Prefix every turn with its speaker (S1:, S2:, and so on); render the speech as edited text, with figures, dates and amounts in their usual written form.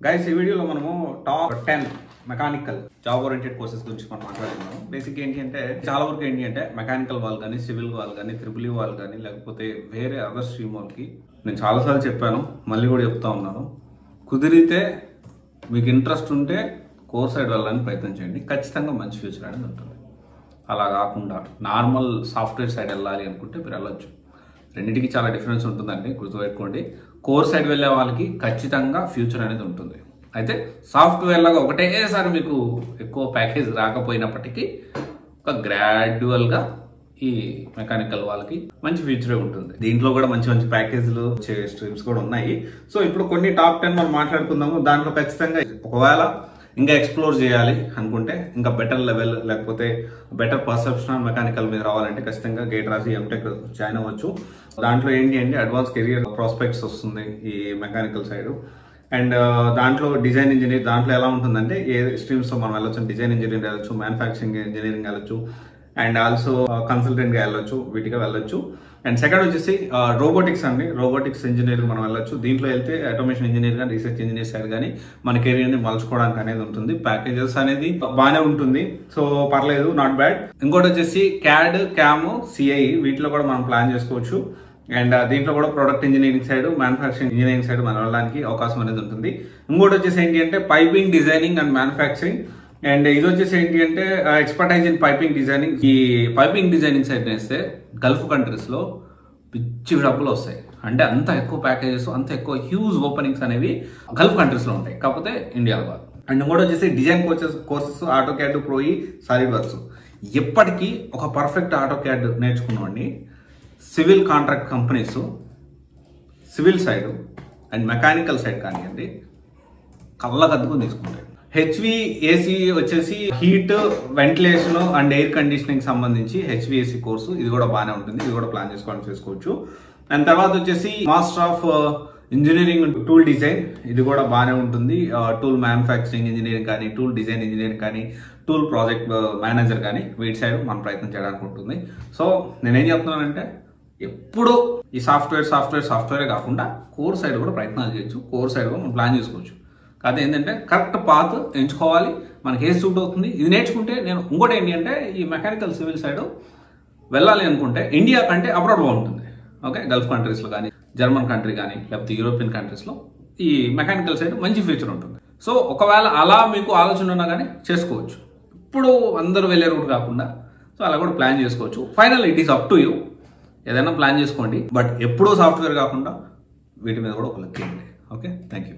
S1: Guys, ఈ వీడియోలో మనము top 10 mechanical job oriented courses గురించి మనం మాట్లాడుతున్నాం. బేసిక్ ఏంటి అంటే చాలా వరకు ఏంటి అంటే మెకానికల్ వాళ్ళు కానీ, సివిల్ వాళ్ళు కానీ, ట్రిపుల్ వాళ్ళు కానీ, లేకపోతే వేరే అదర్ స్ట్రీమ్ వాళ్ళకి నేను చాలాసార్లు చెప్పాను, మళ్ళీ కూడా చెప్తా ఉన్నాను. కుదిరితే మీకు ఇంట్రెస్ట్ ఉంటే కోర్ సైడ్ వెళ్ళడానికి ప్రయత్నం చేయండి. ఖచ్చితంగా మంచి ఫ్యూచర్ అనేది ఉంటుంది. అలా కాకుండా నార్మల్ సాఫ్ట్వేర్ సైడ్ వెళ్ళాలి అనుకుంటే మీరు వెళ్ళొచ్చు. రెండింటికి చాలా డిఫరెన్స్ ఉంటుందండి, గుర్తుపెట్టుకోండి. కోర్ సైడ్ వెళ్ళే వాళ్ళకి ఖచ్చితంగా ఫ్యూచర్ అనేది ఉంటుంది. అయితే సాఫ్ట్వేర్ లాగా ఒకటేసారి మీకు ఎక్కువ ప్యాకేజ్ రాకపోయినప్పటికీ ఒక గ్రాడ్యువల్గా ఈ మెకానికల్ వాళ్ళకి మంచి ఫ్యూచరే ఉంటుంది. దీంట్లో కూడా మంచి మంచి ప్యాకేజీలు వచ్చే స్ట్రీమ్స్ కూడా ఉన్నాయి. సో ఇప్పుడు కొన్ని టాప్ 10 మనం మాట్లాడుకుందాము. దాంట్లో ఖచ్చితంగా ఒకవేళ ఇంకా ఎక్స్ప్లోర్ చేయాలి అనుకుంటే, ఇంకా బెటర్ లెవెల్ లేకపోతే బెటర్ పర్సెప్షన్ మెకానికల్ మీద రావాలంటే ఖచ్చితంగా గేట్ రాసి ఎంటెక్ జాయిన్ అవ్వచ్చు. దాంట్లో ఏంటి అంటే అడ్వాన్స్ కెరియర్ ప్రాస్పెక్ట్స్ వస్తుంది ఈ మెకానికల్ సైడ్. అండ్ దాంట్లో డిజైన్ ఇంజనీర్ దాంట్లో ఎలా ఉంటుందంటే ఏ స్ట్రీమ్స్తో మనం వెళ్ళొచ్చు. డిజైన్ ఇంజనీరింగ్ వెళ్ళొచ్చు, మ్యానుఫ్యాక్చరింగ్ ఇంజనీరింగ్ వెళ్ళొచ్చు, అండ్ ఆల్సో కన్సల్టెంట్గా వెళ్ళొచ్చు, వీటిగా వెళ్ళొచ్చు. అండ్ సెకండ్ వచ్చేసి రోబోటిక్స్ అండి. రోబోటిక్స్ ఇంజనీరింగ్ మనం వెళ్ళొచ్చు. దీంట్లో వెళ్తే ఆటోమేషన్ ఇంజనీర్ కానీ, రీసెర్చ్ ఇంజనీర్ సైడ్ కానీ మన కెరియర్ని మలుచుకోవడానికి అనేది ఉంటుంది. ప్యాకేజెస్ అనేది బాగానే ఉంటుంది. సో పర్లేదు, నాట్ బ్యాడ్. ఇంకోటి వచ్చేసి క్యాడ్, క్యామ్, సిఐ వీటిలో కూడా మనం ప్లాన్ చేసుకోవచ్చు. అండ్ దీంట్లో కూడా product engineering side, manufacturing engineering side మనం వెళ్ళడానికి అవకాశం అనేది ఉంటుంది. ఇంకోటి వచ్చేసి ఏంటి అంటే piping designing and manufacturing. And ఇది వచ్చేసి ఏంటి అంటే ఎక్స్పర్టైజ్ ఇన్ పైపింగ్ డిజైనింగ్. ఈ పైపింగ్ డిజైనింగ్ సైడ్ వేస్తే గల్ఫ్ కంట్రీస్ లో పిచ్చి డబ్బులు వస్తాయి. అంటే అంత ఎక్కువ ప్యాకేజెస్, అంత ఎక్కువ హ్యూజ్ ఓపెనింగ్స్ అనేవి గల్ఫ్ కంట్రీస్ లో ఉంటాయి, కాకపోతే ఇండియాలో కాదు. అండ్ ఇంకోటి వచ్చేసి design courses AutoCAD, Pro E, SolidWorks. ఎప్పటికీ ఒక పర్ఫెక్ట్ ఆటో క్యాడ్ నేర్చుకున్నామండి civil contract companies, civil side and mechanical side కానివ్వండి, కళ్ళకద్దుకుని తీసుకుంటాయి. హెచ్విఏసి వచ్చేసి heat, ventilation and air conditioning సంబంధించి హెచ్విఏసి కోర్సు. ఇది కూడా బాగానే ఉంటుంది, ఇది కూడా ప్లాన్ చేసుకోవచ్చు. అండ్ తర్వాత వచ్చేసి master of engineering tool design. ఇది కూడా బాగానే ఉంటుంది. టూల్ మ్యానుఫ్యాక్చరింగ్ ఇంజనీరింగ్ కానీ, టూల్ డిజైన్ ఇంజనీరింగ్ కానీ, టూల్ ప్రాజెక్ట్ మేనేజర్ కానీ వీటి సైడ్ మనం ప్రయత్నం చేయడానికి ఉంటుంది. సో నేనేం చెప్తున్నానంటే ఎప్పుడు ఈ సాఫ్ట్వేరే కాకుండా కోర్ సైడ్ కూడా ప్రయత్నాలు చేయొచ్చు. కోర్ సైడ్ కూడా మనం ప్లాన్ చేసుకోవచ్చు. కాదు ఏంటంటే కరెక్ట్ పాత్ ఎంచుకోవాలి, మనకి ఏ సూట్ అవుతుంది. ఇది నేర్చుకుంటే నేను ఇంకోటి ఏంటి అంటే ఈ మెకానికల్ సివిల్ సైడ్ వెళ్ళాలి అనుకుంటే ఇండియా కంటే అబ్రాడ్ బాగుంటుంది. ఓకే, గల్ఫ్ కంట్రీస్లో కానీ, జర్మన్ కంట్రీ కానీ, లేకపోతే యూరోపియన్ కంట్రీస్లో ఈ మెకానికల్ సైడ్ మంచి ఫ్యూచర్ ఉంటుంది. సో ఒకవేళ అలా మీకు ఆలోచన ఉన్నా కానీ చేసుకోవచ్చు. ఇప్పుడు అందరూ వెళ్ళే రూట్ కాకుండా సో అలా కూడా ప్లాన్ చేసుకోవచ్చు. Final it is up to you. ఏదైనా ప్లాన్ చేసుకోండి, బట్ ఎప్పుడూ సాఫ్ట్వేర్ కాకుండా వీటి మీద కూడా ఒక లెక్క చేయండి. Okay, thank you.